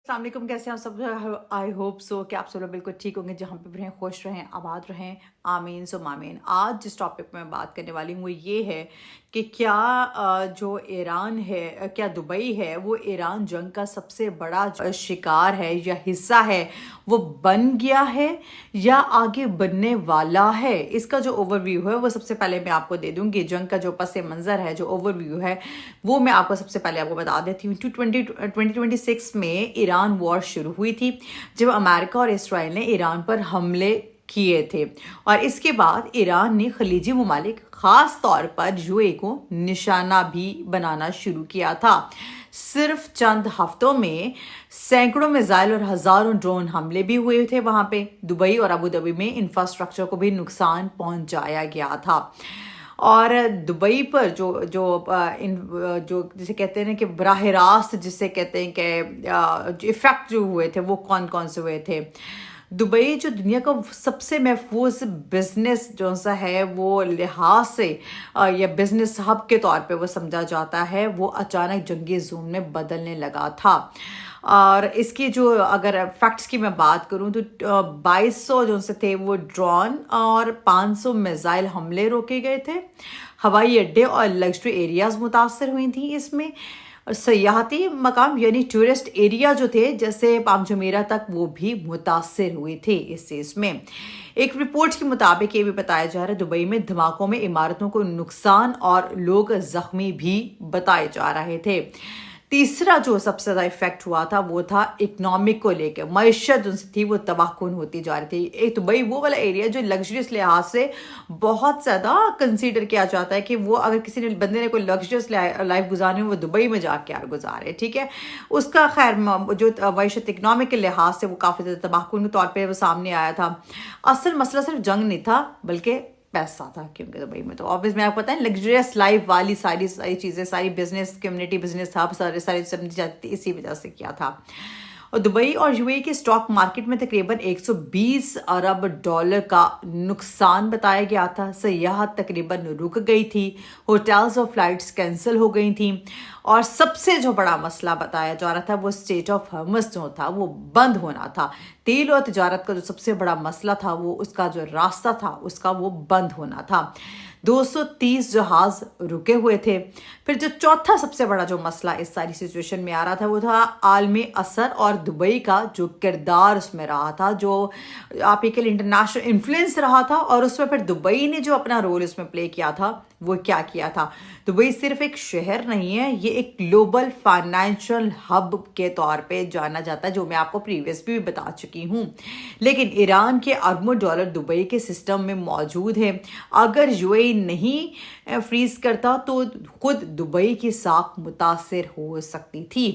अस्सलाम वालेकुम, कैसे हैं आप सब। आई होप सो कि आप सब लोग बिल्कुल ठीक होंगे, जहाँ पे भी रहें खुश रहें, आबाद रहें, आमीन सो आमीन। आज जिस टॉपिक पे मैं बात करने वाली हूँ वो ये है कि क्या जो ईरान है, क्या दुबई है वो ईरान जंग का सबसे बड़ा शिकार है या हिस्सा है, वो बन गया है या आगे बनने वाला है। इसका जो ओवरव्यू है वो सबसे पहले मैं आपको दे दूंगी। जंग का जो पस मंज़र है, जो ओवरव्यू है, वो मैं आपको सबसे पहले आपको बता देती हूँ। 2026 में ईरान वॉर शुरू हुई थी, जब अमेरिका और इसराइल ने ईरान पर हमले किए थे, और इसके बाद ईरान ने खलीजी ममालिक, खास तौर पर यूएई को निशाना भी बनाना शुरू किया था। सिर्फ चंद हफ्तों में सैकड़ों मिसाइल और हजारों ड्रोन हमले भी हुए थे वहां पे। दुबई और अबू धाबी में इंफ्रास्ट्रक्चर को भी नुकसान पहुंचाया गया था। और दुबई पर जो जिसे कहते हैं ना कि बराह रास्त जिसे कहते हैं कि इफ़ेक्ट जो हुए थे वो कौन कौन से हुए थे। दुबई जो दुनिया का सबसे महफूज बिजनेस जो सा है वो लिहाज से या बिजनेस हब के तौर पे वो समझा जाता है, वो अचानक जंगी जोन में बदलने लगा था। और इसकी जो अगर फैक्ट्स की मैं बात करूं तो 2200 जो से थे वो ड्रोन और 500 मिसाइल हमले रोके गए थे। हवाई अड्डे और लग्जरी एरियाज मुतासर हुई थी इसमें। और सयाहती मकाम यानी टूरिस्ट एरिया जो थे जैसे पाम जुमेरा तक, वो भी मुतासर हुए थे इस चीज में। एक रिपोर्ट के मुताबिक ये भी बताया जा रहा है दुबई में धमाकों में इमारतों को नुकसान और लोग जख्मी भी बताए जा रहे थे। तीसरा जो सबसे ज़्यादा इफेक्ट हुआ था वो था इकोनॉमिक को लेकर। मैशत उनसे थी वो तबाहकुन होती जा रही थी। एक दुबई वो वाला एरिया जो लग्जरियस लिहाज से बहुत ज़्यादा कंसीडर किया जाता है कि वो अगर किसी ने बंदे ने कोई लग्जरियस लाइफ गुजारनी हो वो दुबई में जाके यार गुजारे, ठीक है। उसका खैर जो मैशत इकनॉमिक के लिहाज से वो काफ़ी ज़्यादा तबाहकुन के तौर पर वो सामने आया था। असल मसला सिर्फ जंग नहीं था बल्कि पैसा था, क्योंकि दुबई में तो ऑब्वियस में आपको पता है लग्जरियस लाइफ वाली सारी चीज़ें, सारी बिजनेस कम्युनिटी, बिजनेस हब सारी समझी जाती, इसी वजह से किया था। और दुबई और यूएई के स्टॉक मार्केट में तकरीबन 120 अरब डॉलर का नुकसान बताया गया था। सयाहत तकरीबन रुक गई थी, होटल्स और फ्लाइट्स कैंसिल हो गई थी, और सबसे जो बड़ा मसला बताया जा रहा था वो स्टेट ऑफ हॉर्मस जो था वो बंद होना था। तेल और तिजारत का जो सबसे बड़ा मसला था वो उसका जो रास्ता था उसका वो बंद होना था। 230 जहाज रुके हुए थे। फिर जो चौथा सबसे बड़ा जो मसला इस सारी सिचुएशन में आ रहा था वो था आलमी असर और दुबई का जो किरदार उसमें रहा था, जो आप एक इंटरनेशनल इन्फ्लुएंस रहा था, और उसमें फिर दुबई ने जो अपना रोल इसमें प्ले किया था वो क्या किया था। दुबई सिर्फ एक शहर नहीं है, ये एक ग्लोबल फाइनेंशियल हब के तौर पे जाना जाता है, जो मैं आपको प्रीवियस भी बता चुकी हूँ। लेकिन ईरान के अरबों डॉलर दुबई के सिस्टम में मौजूद है। अगर यूएई नहीं फ्रीज करता तो खुद दुबई की साख मुतासिर हो सकती थी।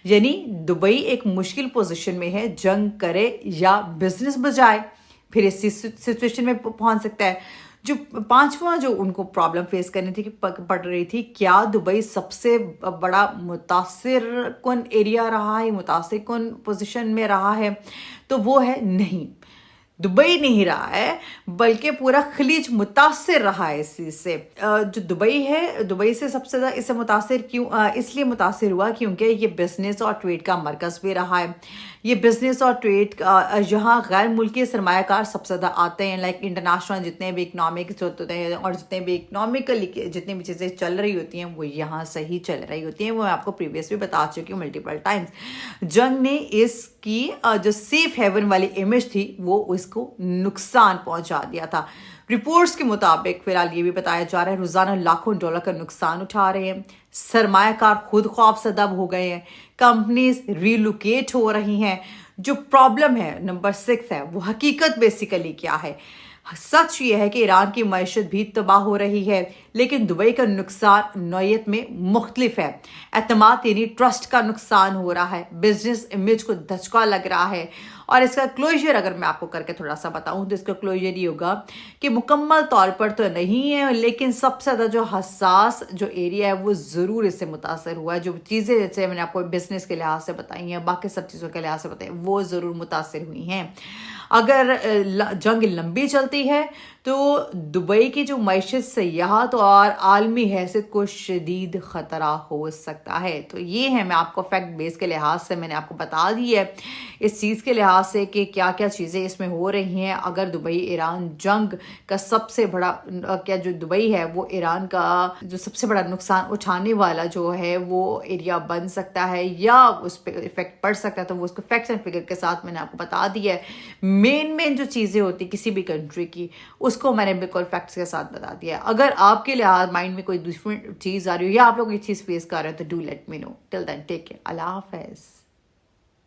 यानी दुबई एक मुश्किल पोजीशन में है, जंग करे या बिजनेस बजाए, फिर इस सिचुएशन में पहुंच सकता है। जो पांचवा जो उनको प्रॉब्लम फेस करनी थी कि पड़ रही थी, क्या दुबई सबसे बड़ा मुतासिर कौन एरिया रहा है, मुतासिर कौन पोजीशन में रहा है, तो वो है नहीं, दुबई नहीं रहा है बल्कि पूरा खलीज मुतासिर रहा है इस चीज़ से। जो दुबई है, दुबई से सबसे ज़्यादा इससे मुतासिर क्यों इसलिए मुतासिर हुआ क्योंकि ये बिजनेस और ट्रेड का मरकज़ भी रहा है। ये बिजनेस और ट्रेड यहाँ गैर मुल्की सरमायाकार सबसे ज़्यादा आते हैं। लाइक इंटरनेशनल जितने भी इकनॉमिक्स होते हैं और जितने भी इकनॉमिकल जितनी भी चीज़ें चल रही होती हैं वो यहाँ से ही चल रही होती हैं। वो मैं आपको प्रीवियस भी बता चुकी हूँ मल्टीपल टाइम्स। जंग ने इसकी जो सेफ हेवन वाली इमेज थी वो इसको नुकसान पहुंचा दिया था। रिपोर्ट्स के मुताबिक फिलहाल ये भी बताया जा रहा है रोजाना लाखों डॉलर का नुकसान उठा रहे हैं। सरमायाकार खुद खौफ सदब हो गए हैं, कंपनीज रिलोकेट हो रही हैं। जो प्रॉब्लम है नंबर 6 है, वो हकीकत बेसिकली क्या है। सच ये है कि ईरान की मैशत भी तबाह हो रही है, लेकिन दुबई का नुकसान नौयत में मुख्तलिफ है। एतमाद यानी ट्रस्ट का नुकसान हो रहा है, बिजनेस इमेज को धचका लग रहा है। और इसका क्लोजर अगर मैं आपको करके थोड़ा सा बताऊं तो इसका क्लोजर ये होगा कि मुकम्मल तौर पर तो नहीं है, लेकिन सबसे ज़्यादा जो हसास जो एरिया है वो ज़रूर इससे मुतासर हुआ है। जो चीज़ें जैसे मैंने आपको बिजनेस के लिहाज से बताई हैं, बाकी सब चीज़ों के लिहाज से बताई, वो ज़रूर मुतासर हुई हैं। अगर जंग लंबी चलती है तो दुबई की जो मैशत, सयाहत اور عالمی حیثیت کو شدید خطرہ ہو سکتا ہے۔ تو یہ ہے، میں آپ کو فیکٹ بیس کے لحاظ سے میں نے آپ کو بتا دی ہے اس چیز کے لحاظ سے کہ کیا کیا چیزیں اس میں ہو رہی ہیں۔ اگر دبئی ایران جنگ کا سب سے بڑا کیا جو دبئی ہے وہ ایران کا جو سب سے بڑا نقصان اٹھانے والا جو ہے وہ ایریا بن سکتا ہے یا اس پہ افیکٹ پڑ سکتا ہے، تو وہ اس کو فیکٹس اینڈ فگر کے ساتھ میں نے آپ کو بتا دیا ہے۔ مین جو چیزیں ہوتی کسی بھی کنٹری کی، اس کو میں نے بالکل فیکٹس کے ساتھ بتا دیا ہے۔ اگر آپ کے لحاظ مائنڈ میں کوئی ڈفرنٹ چیز آ رہی ہو یا آپ لوگ یہ چیز فیس کر رہے ہیں تو do let me know. Till then take care, اللہ حافظ۔